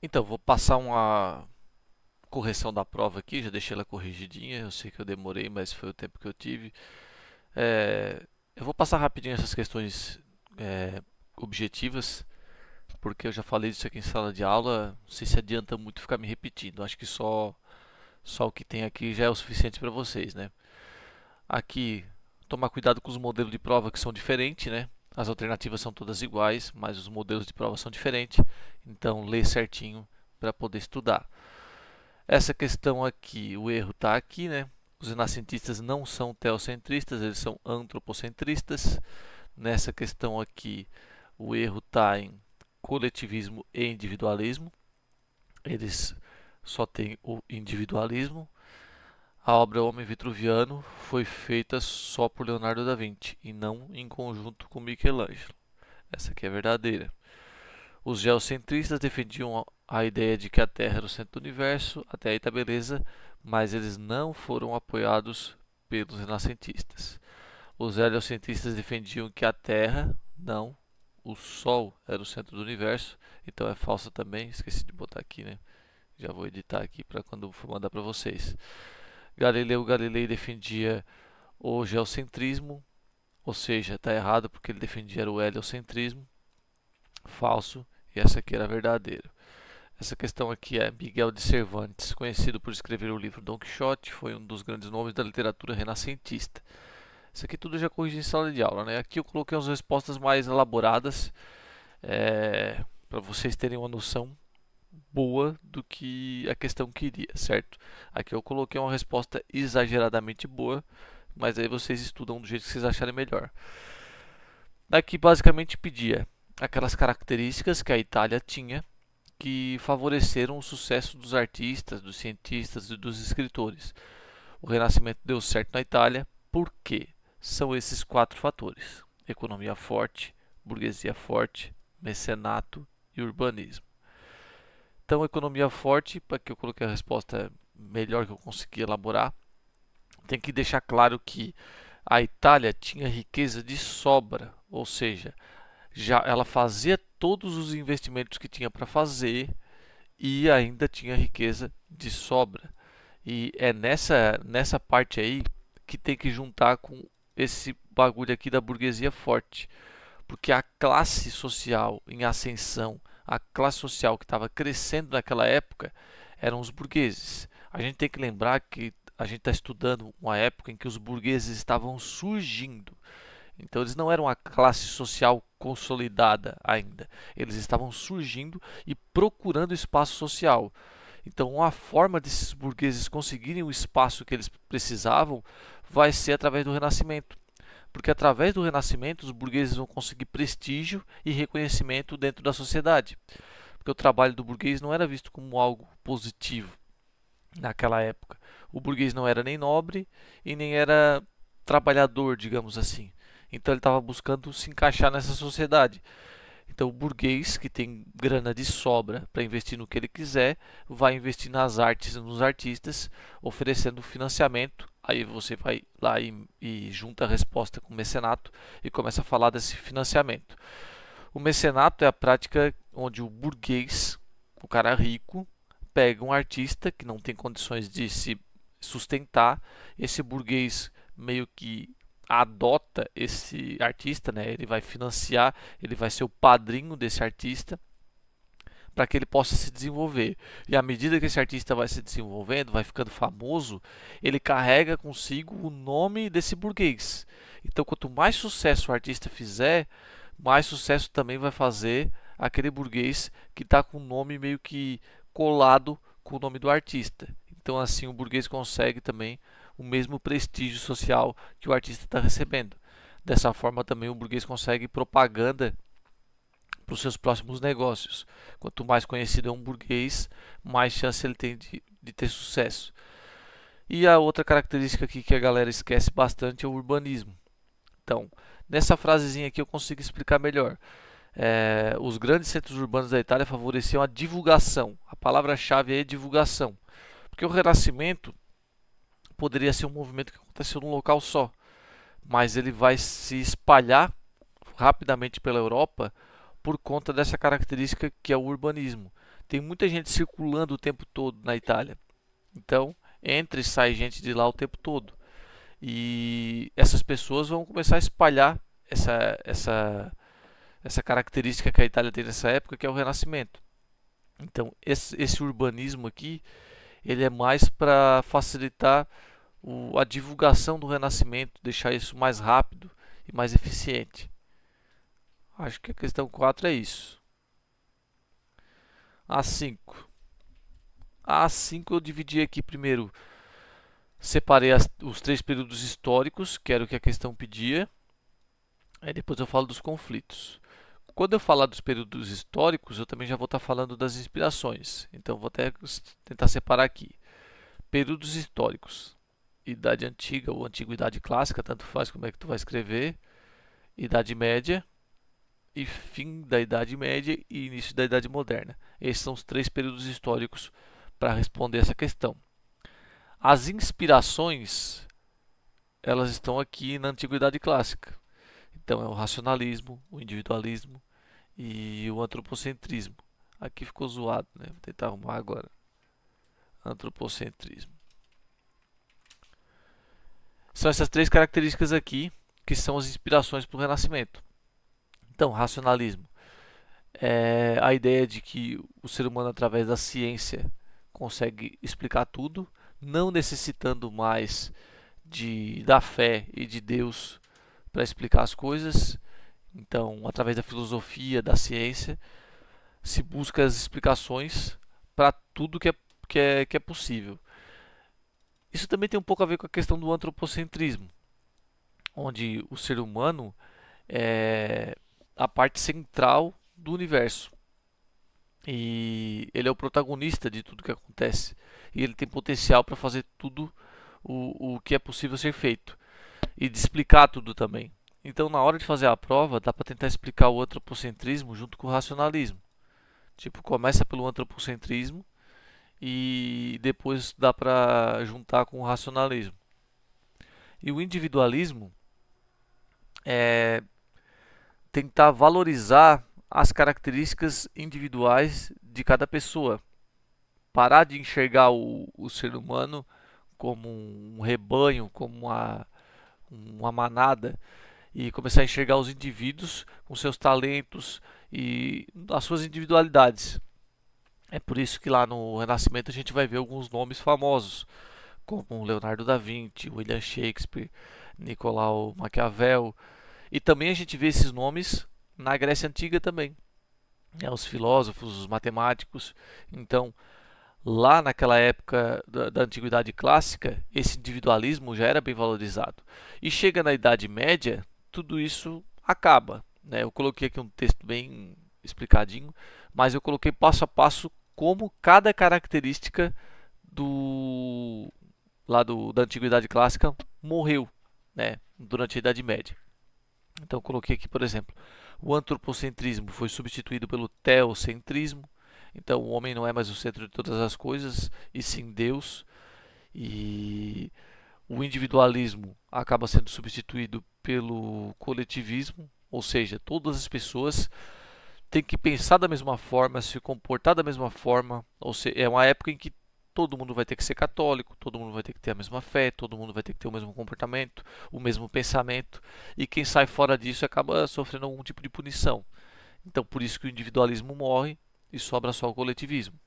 Então, vou passar uma correção da prova aqui, já deixei ela corrigidinha. Eu sei que eu demorei, mas foi o tempo que eu tive. Eu vou passar rapidinho essas questões é, objetivas, porque eu já falei disso aqui em sala de aula. Não sei se adianta muito ficar me repetindo. Acho que só o que tem aqui já é o suficiente para vocês, né? Aqui, tomar cuidado com os modelos de prova que são diferentes, né? As alternativas são todas iguais, mas os modelos de prova são diferentes. Então, ler certinho para poder estudar. Essa questão aqui, o erro está aqui, né? Os renascentistas não são teocentristas, eles são antropocentristas. Nessa questão aqui, o erro está em coletivismo e individualismo. Eles só têm o individualismo. A obra Homem Vitruviano foi feita só por Leonardo da Vinci e não em conjunto com Michelangelo. Essa aqui é verdadeira. Os geocentristas defendiam a ideia de que a Terra era o centro do universo, até aí tá beleza, mas eles não foram apoiados pelos renascentistas. Os heliocentristas defendiam que a Terra, não, o Sol era o centro do universo, então é falsa também, esqueci de botar aqui, né? Já vou editar aqui para quando for mandar para vocês. Galileu Galilei defendia o geocentrismo, ou seja, está errado porque ele defendia o heliocentrismo, falso, e essa aqui era verdadeira. Essa questão aqui é Miguel de Cervantes, conhecido por escrever o livro Dom Quixote, foi um dos grandes nomes da literatura renascentista. Isso aqui tudo eu já corrigi em sala de aula, né? Aqui eu coloquei umas respostas mais elaboradas, para vocês terem uma noção boa do que a questão queria, certo? Aqui eu coloquei uma resposta exageradamente boa, mas aí vocês estudam do jeito que vocês acharem melhor. Aqui basicamente pedia aquelas características que a Itália tinha que favoreceram o sucesso dos artistas, dos cientistas e dos escritores. O Renascimento deu certo na Itália porque são esses quatro fatores: economia forte, burguesia forte, mecenato e urbanismo. Então, economia forte, para que eu coloquei a resposta melhor que eu consegui elaborar, tem que deixar claro que a Itália tinha riqueza de sobra, ou seja, já ela fazia todos os investimentos que tinha para fazer e ainda tinha riqueza de sobra. E é nessa parte aí que tem que juntar com esse bagulho aqui da burguesia forte. Porque a classe social em ascensão, a classe social que estava crescendo naquela época, eram os burgueses. A gente tem que lembrar que a gente está estudando uma época em que os burgueses estavam surgindo. Então eles não eram a classe social consolidada ainda. Eles estavam surgindo e procurando espaço social. Então, uma forma desses burgueses conseguirem o espaço que eles precisavam vai ser através do Renascimento. Porque através do Renascimento os burgueses vão conseguir prestígio e reconhecimento dentro da sociedade. Porque o trabalho do burguês não era visto como algo positivo naquela época. O burguês não era nem nobre e nem era trabalhador, digamos assim. Então ele estava buscando se encaixar nessa sociedade. Então, o burguês que tem grana de sobra para investir no que ele quiser, vai investir nas artes e nos artistas, oferecendo financiamento. Aí você vai lá e junta a resposta com o mecenato e começa a falar desse financiamento. O mecenato é a prática onde o burguês, o cara rico, pega um artista que não tem condições de se sustentar, esse burguês meio que adota esse artista, né? Ele vai financiar, ele vai ser o padrinho desse artista para que ele possa se desenvolver. E à medida que esse artista vai se desenvolvendo, vai ficando famoso, ele carrega consigo o nome desse burguês. Então, quanto mais sucesso o artista fizer, mais sucesso também vai fazer aquele burguês que está com o nome meio que colado com o nome do artista. Então, assim, o burguês consegue também o mesmo prestígio social que o artista está recebendo. Dessa forma, também o burguês consegue propaganda para os seus próximos negócios. Quanto mais conhecido é um burguês, mais chance ele tem de ter sucesso. E a outra característica aqui que a galera esquece bastante é o urbanismo. Então, nessa frasezinha aqui eu consigo explicar melhor. Os grandes centros urbanos da Itália favoreciam a divulgação. A palavra-chave é divulgação. Porque o Renascimento poderia ser um movimento que aconteceu num local só, mas ele vai se espalhar rapidamente pela Europa por conta dessa característica que é o urbanismo. Tem muita gente circulando o tempo todo na Itália. Então, entra e sai gente de lá o tempo todo. E essas pessoas vão começar a espalhar essa, essa, essa característica que a Itália tem nessa época, que é o Renascimento. Então, esse urbanismo aqui, ele é mais para facilitar a divulgação do Renascimento, deixar isso mais rápido e mais eficiente. Acho que a questão 4 é isso. A5. A5 eu dividi aqui primeiro, separei os três períodos históricos, que era o que a questão pedia. Aí depois eu falo dos conflitos. Quando eu falar dos períodos históricos, eu também já vou estar falando das inspirações. Então vou até tentar separar aqui. Períodos históricos. Idade Antiga ou Antiguidade Clássica, tanto faz como é que tu vai escrever. Idade Média e fim da Idade Média e início da Idade Moderna. Esses são os três períodos históricos para responder essa questão. As inspirações, elas estão aqui na Antiguidade Clássica. Então é o racionalismo, o individualismo e o antropocentrismo. Aqui ficou zoado, né? Vou tentar arrumar agora. Antropocentrismo. São essas três características aqui que são as inspirações para o Renascimento. Então, racionalismo é a ideia de que o ser humano, através da ciência, consegue explicar tudo, não necessitando mais da fé e de Deus para explicar as coisas. Então, através da filosofia, da ciência, se busca as explicações para tudo que é possível. Isso também tem um pouco a ver com a questão do antropocentrismo, onde o ser humano é a parte central do universo. E ele é o protagonista de tudo que acontece. E ele tem potencial para fazer tudo o que é possível ser feito. E de explicar tudo também. Então, na hora de fazer a prova, dá para tentar explicar o antropocentrismo junto com o racionalismo. Tipo, começa pelo antropocentrismo e depois dá para juntar com o racionalismo. E o individualismo é tentar valorizar as características individuais de cada pessoa. Parar de enxergar o ser humano como um rebanho, como uma manada, e começar a enxergar os indivíduos com seus talentos e as suas individualidades. É por isso que lá no Renascimento a gente vai ver alguns nomes famosos, como Leonardo da Vinci, William Shakespeare, Nicolau Maquiavel. E também a gente vê esses nomes na Grécia Antiga também, né? Os filósofos, os matemáticos. Então, lá naquela época da Antiguidade Clássica, esse individualismo já era bem valorizado. E chega na Idade Média, tudo isso acaba, né? Eu coloquei aqui um texto bem explicadinho, mas eu coloquei passo a passo como cada característica do da Antiguidade Clássica morreu, né, durante a Idade Média. Então eu coloquei aqui, por exemplo, o antropocentrismo foi substituído pelo teocentrismo. Então o homem não é mais o centro de todas as coisas, e sim Deus. E o individualismo acaba sendo substituído pelo coletivismo, ou seja, todas as pessoas têm que pensar da mesma forma, se comportar da mesma forma. Ou seja, é uma época em que todo mundo vai ter que ser católico, todo mundo vai ter que ter a mesma fé, todo mundo vai ter que ter o mesmo comportamento, o mesmo pensamento, e quem sai fora disso acaba sofrendo algum tipo de punição. Então, por isso que o individualismo morre e sobra só o coletivismo.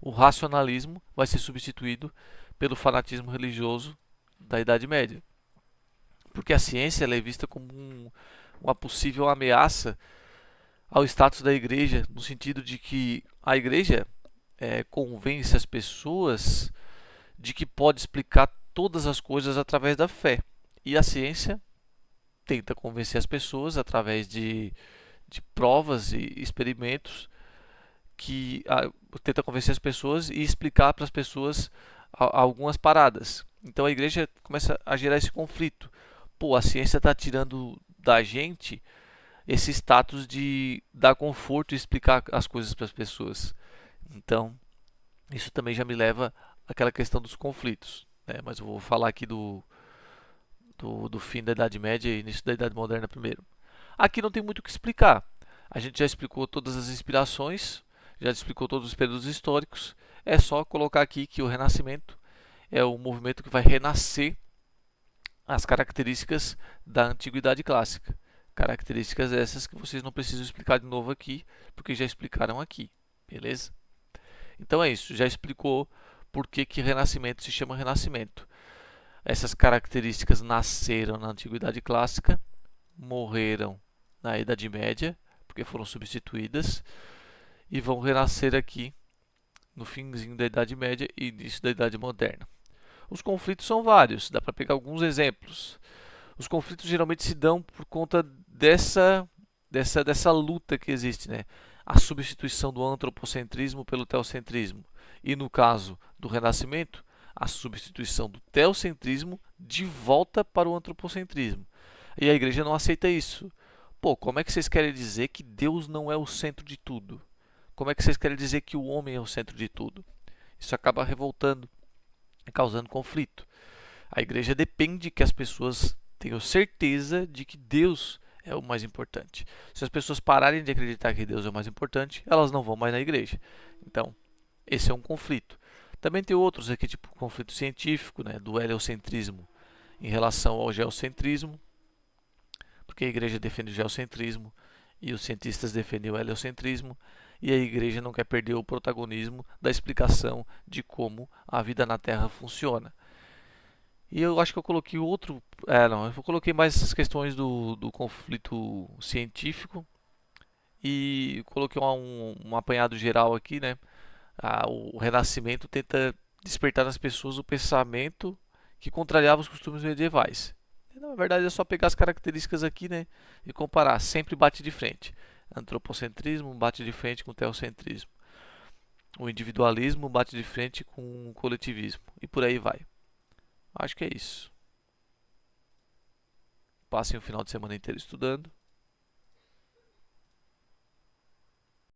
O racionalismo vai ser substituído pelo fanatismo religioso da Idade Média, porque a ciência ela é vista como uma possível ameaça ao status da igreja, no sentido de que a igreja convence as pessoas de que pode explicar todas as coisas através da fé. E a ciência tenta convencer as pessoas através de provas e experimentos que tenta convencer as pessoas e explicar para as pessoas algumas paradas. Então a igreja começa a gerar esse conflito. Pô, a ciência está tirando da gente esse status de dar conforto e explicar as coisas para as pessoas. Então, isso também já me leva àquela questão dos conflitos, né? Mas eu vou falar aqui do fim da Idade Média e início da Idade Moderna primeiro. Aqui não tem muito o que explicar. A gente já explicou todas as inspirações, já explicou todos os períodos históricos. É só colocar aqui que o Renascimento é o movimento que vai renascer as características da Antiguidade Clássica. Características essas que vocês não precisam explicar de novo aqui, porque já explicaram aqui, beleza? Então é isso, já explicou por que Renascimento se chama Renascimento. Essas características nasceram na Antiguidade Clássica, morreram na Idade Média, porque foram substituídas, e vão renascer aqui no finzinho da Idade Média e início da Idade Moderna. Os conflitos são vários, dá para pegar alguns exemplos. Os conflitos geralmente se dão por conta dessa luta que existe, né? A substituição do antropocentrismo pelo teocentrismo. E no caso do Renascimento, a substituição do teocentrismo de volta para o antropocentrismo. E a igreja não aceita isso. Pô, como é que vocês querem dizer que Deus não é o centro de tudo? Como é que vocês querem dizer que o homem é o centro de tudo? Isso acaba revoltando e causando conflito. A igreja depende que as pessoas tenham certeza de que Deus é o mais importante. Se as pessoas pararem de acreditar que Deus é o mais importante, elas não vão mais na igreja. Então, esse é um conflito. Também tem outros aqui, tipo o conflito científico, né, do heliocentrismo em relação ao geocentrismo, porque a igreja defende o geocentrismo e os cientistas defendem o heliocentrismo, e a igreja não quer perder o protagonismo da explicação de como a vida na Terra funciona. E eu acho que eu coloquei outro. Não, eu coloquei mais essas questões do conflito científico e coloquei um apanhado geral aqui, né? O Renascimento tenta despertar nas pessoas o pensamento que contrariava os costumes medievais. E, na verdade, é só pegar as características aqui, né? E comparar. Sempre bate de frente. Antropocentrismo bate de frente com o teocentrismo. O individualismo bate de frente com o coletivismo. E por aí vai. Acho que é isso. Passem o final de semana inteiro estudando.